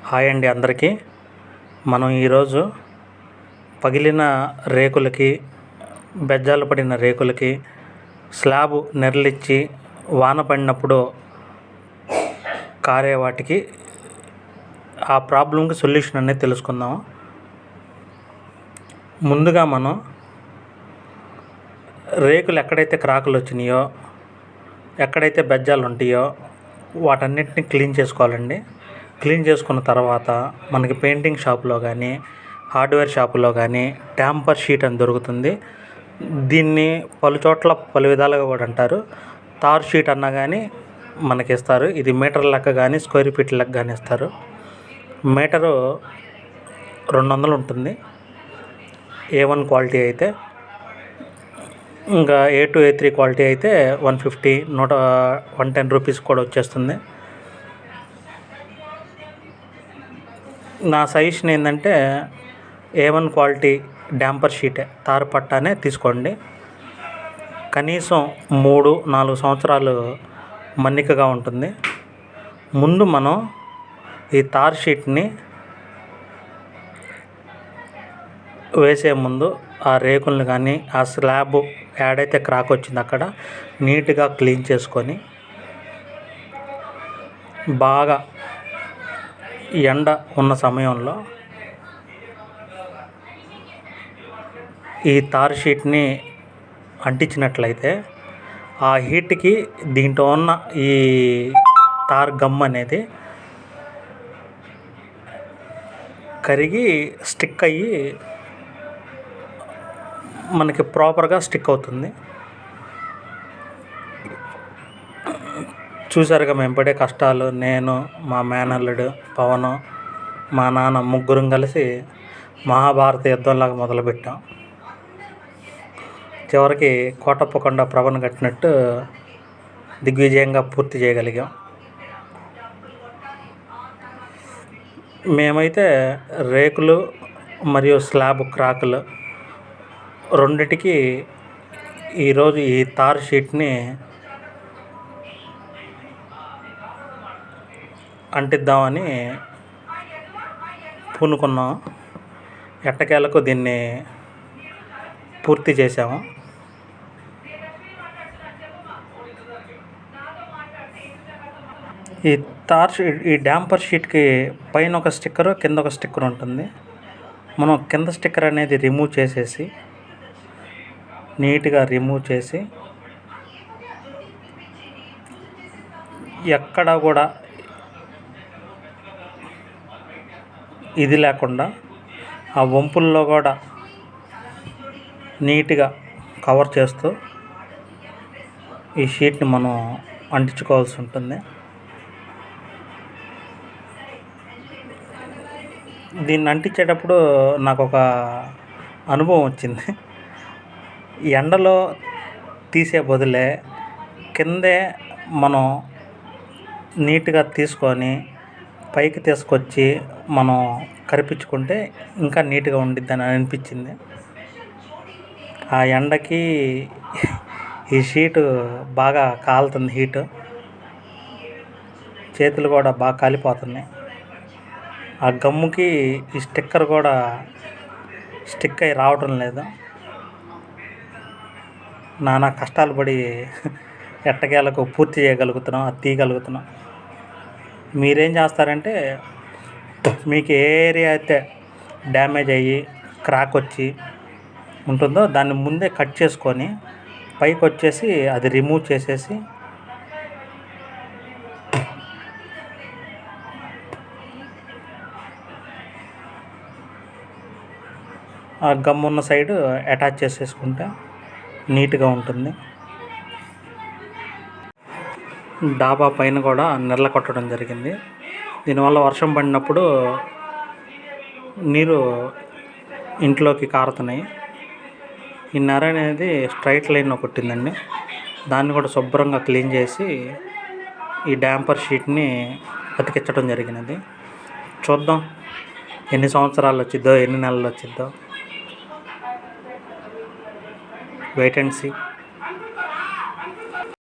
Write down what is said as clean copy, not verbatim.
Hi అండి అందరికీ. మనం ఈరోజు పగిలిన రేకులకి, బెజ్జాలు పడిన రేకులకి స్లాబ్ నెర్లిచ్చి వాన పడినప్పుడు కారే వాటికి ఆ ప్రాబ్లంకి సొల్యూషన్ అనేది తెలుసుకుందాం. ముందుగా మనం రేకులు ఎక్కడైతే క్రాకులు వచ్చినాయో, ఎక్కడైతే బెజ్జాలు ఉంటాయో వాటన్నిటిని క్లీన్ చేసుకోవాలండి. క్లీన్ చేసుకున్న తర్వాత మనకి పెయింటింగ్ షాప్లో కానీ, హార్డ్వేర్ షాపులో కానీ ట్యాంపర్ షీట్ అని దొరుకుతుంది. దీన్ని పలు చోట్ల పలు విధాలుగా కూడా అంటారు. తార్ షీట్ అన్నా కానీ మనకి ఇస్తారు. ఇది మీటర్ లెక్క కానీ, స్క్వేర్ ఫీట్ లెక్క కానీ ఇస్తారు. మీటరు 200 ఉంటుంది A1 క్వాలిటీ అయితే. ఇంకా A2 A3 క్వాలిటీ అయితే 150 110 రూపీస్ కూడా వచ్చేస్తుంది. నా సజెషన్ ఏంటంటే A1 క్వాలిటీ డాంపర్ షీటే, తారు పట్టానే తీసుకోండి. కనీసం 3-4 సంవత్సరాలు మన్నికగా ఉంటుంది. ముందు మనం ఈ తార్ షీట్ని వేసే ముందు ఆ రేకులను కానీ, ఆ స్లాబ్ ఏడైతే క్రాక్ వచ్చిందో అక్కడ నీట్గా క్లీన్ చేసుకొని, బాగా ఎండ ఉన్న సమయంలో ఈ తార్ షీట్ని అంటించినట్లయితే ఆ హీట్కి దీంట్లో ఉన్న ఈ తార్ గమ్ అనేది కరిగి స్టిక్ అయ్యి మనకి ప్రాపర్గా స్టిక్ అవుతుంది. చూసారుగా మేము పడే కష్టాలు. నేను, మా మేనల్లుడు పవను, మా నాన్న ముగ్గురం కలిసి మహాభారత యుద్ధంలాగా మొదలుపెట్టాం. చివరికి కోటప్పకొండ ప్రభను కట్టినట్టు దిగ్విజయంగా పూర్తి చేయగలిగాం. మేమైతే రేకులు మరియు స్లాబ్ క్రాకులు రెండిటికి ఈరోజు ఈ తార్ షీట్ని అంటిద్దామని పూనుకున్నాం. ఎట్టకేలకు దీన్ని పూర్తి చేసాము. ఈ డాంపర్ షీట్కి పైన ఒక స్టిక్కరు, కింద ఒక స్టిక్కర్ ఉంటుంది. మనం కింద స్టిక్కర్ అనేది రిమూవ్ చేసేసి, నీట్గా రిమూవ్ చేసి, ఎక్కడ కూడా ఇది లేకుండా ఆ వంపుల్లో కూడా నీట్గా కవర్ చేస్తూ ఈ షీట్ని మనం అంటించుకోవాల్సి ఉంటుంది. దీన్ని అంటించేటప్పుడు నాకు ఒక అనుభవం వచ్చింది. ఎండలో తీసే బదులే కిందే మనం నీట్గా తీసుకొని పైకి తీసుకొచ్చి మనం కరిపించుకుంటే ఇంకా నీట్గా ఉండిద్దని అనిపించింది. ఆ ఎండకి ఈ షీటు బాగా కాలుతుంది, హీటు. చేతులు కూడా బాగా కాలిపోతున్నాయి. ఆ గమ్ముకి ఈ స్టిక్కర్ కూడా స్టిక్ అయి రావటం లేదు. నానా కష్టాలు పడి ఎట్టకేలకు పూర్తి చేయగలుగుతున్నాం, అది తీయగలుగుతున్నాం. మీరేం చేస్తారంటే, మీకు ఏ ఏరియా అయితే డ్యామేజ్ అయ్యి క్రాక్ వచ్చి ఉంటుందో దాన్ని ముందే కట్ చేసుకొని పైకి వచ్చేసి అది రిమూవ్ చేసేసి ఆ గమ్ ఉన్న సైడు అటాచ్ చేసేసుకుంటే నీట్గా ఉంటుంది. డాబా పైన కూడా నెర్ల కొట్టడం జరిగింది. దీనివల్ల వర్షం పడినప్పుడు నీరు ఇంట్లోకి కారుతున్నాయి. ఈ నెర అనేది స్ట్రైట్ లైన్లో కొట్టిందండి. దాన్ని కూడా శుభ్రంగా క్లీన్ చేసి ఈ డాంపర్ షీట్ని అతికించడం జరిగినది. చూద్దాం ఎన్ని సంవత్సరాలు వచ్చిద్దో, ఎన్ని నెలలు వచ్చిద్దో. Wait and see.